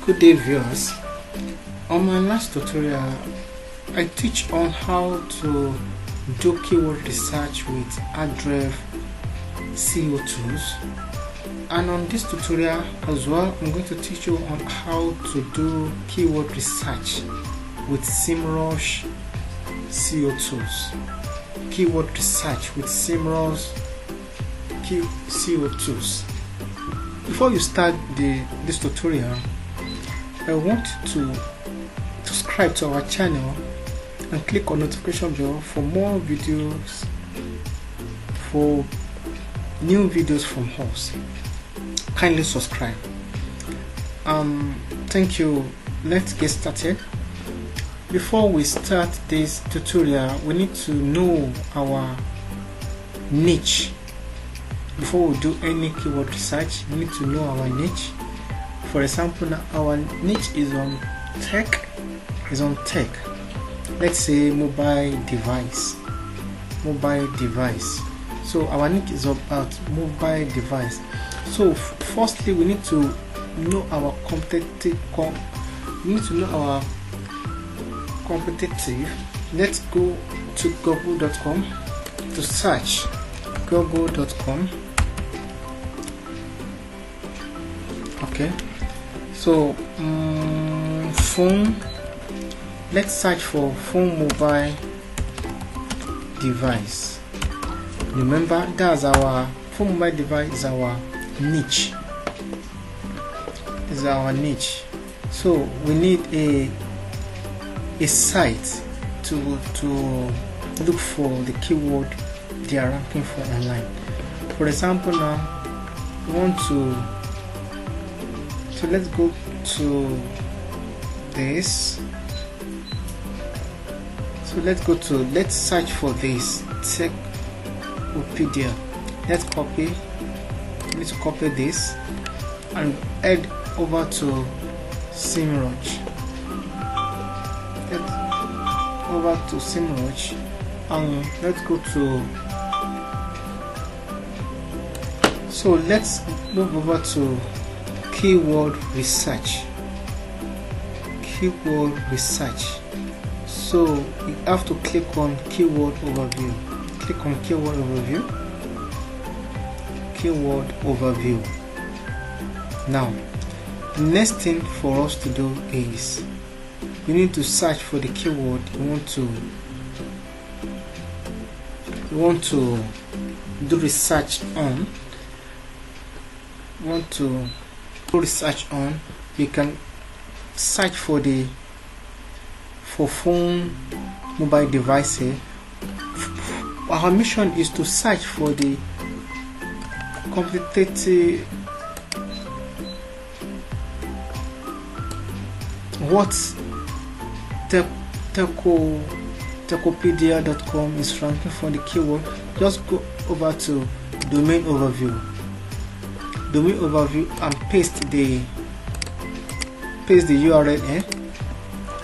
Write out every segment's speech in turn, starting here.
Good day viewers. On my last tutorial I teach on how to do keyword research with Ahrefs SEO tools, and on this tutorial as well I'm going to teach you on how to do keyword research with Semrush SEO tools. Keyword research with Semrush SEO tools. Before you start this tutorial, I want to subscribe to our channel and click on notification bell for more videos, for new videos from us. Kindly subscribe. Thank you. Let's get started. Before we start this tutorial, we need to know our niche. Before we do any keyword research, we need to know our niche. For example, now our niche is on tech. Let's say mobile device. So our niche is about mobile device. So firstly, we need to know our competitive. Let's go to google.com to search. google.com. Okay, so phone. Let's search for phone mobile device. Remember, that's our phone mobile device is our niche. So we need a site to look for the keyword they are ranking for online. For example, now we want to. So let's go to this. So let's search for this Techopedia. Let's copy. We need to copy this and head over to Semrush. And let's go to. So let's move over to keyword research. So you have to click on keyword overview. Keyword overview. Now the next thing for us to do is we need to search for the keyword we want to do research on. We can search for phone mobile devices. Our mission is to search for the competitive what Techopedia.com is ranking for the keyword. Just go over to domain overview and paste the URL here.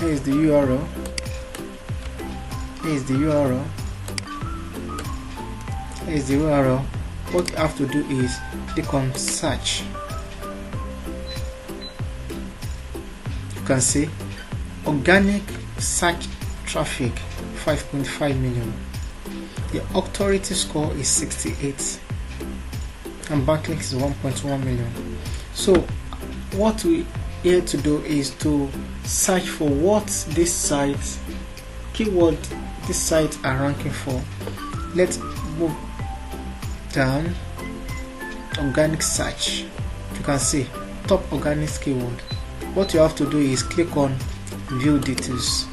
Here is the URL. What you have to do is click on search. You can see organic search traffic 5.5 million. The authority score is 68 and backlinks is 1.1 million. So what we here to do is to search for what this site are ranking for. Let's move down. Organic search. You can see top organic keyword. What you have to do is click on view details.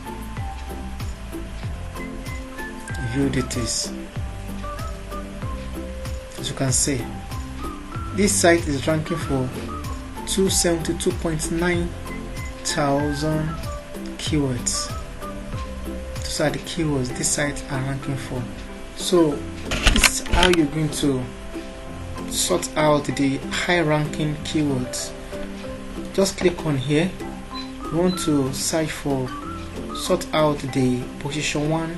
As you can see, this site is ranking for 272.9 thousand keywords. Those are the keywords this site are ranking for. So this is how you're going to sort out the high ranking keywords. Just click on here. You want to search for, sort out the position 1.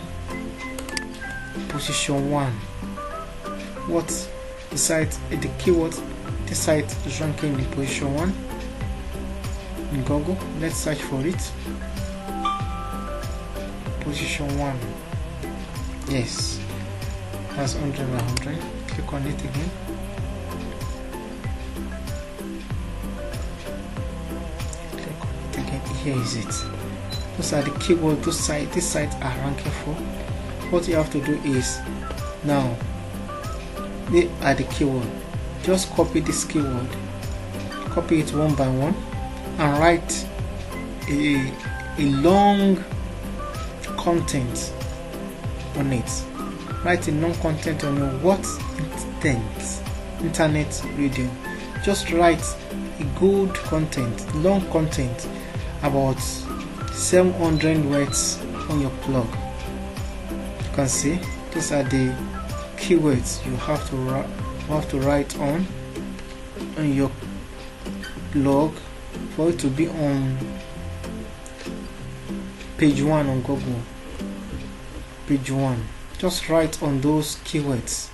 What the site, the keyword, the site is ranking in position 1. in Google. Let's search for it. Position 1. Yes, that's 100 and 100. Click on it again. Click on it again. Here is it. Those are the keywords. These sites are ranking for. What you have to do is, now they are the keyword. Just copy this keyword, copy it one by one, and write a long content on it. Write a long content on it. What internet radio. Just write a good content, long content, about 700 words on your blog. You can see these are the keywords you have to write on your blog for it to be on page 1 on Google. Page 1. Just write on those keywords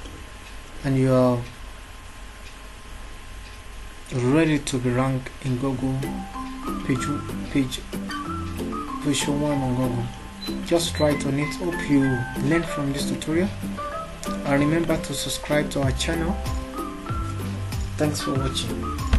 and you are ready to be ranked in Google position 1 on Google. Just write on it. Hope you learn from this tutorial, and remember to subscribe to our channel. Thanks for watching.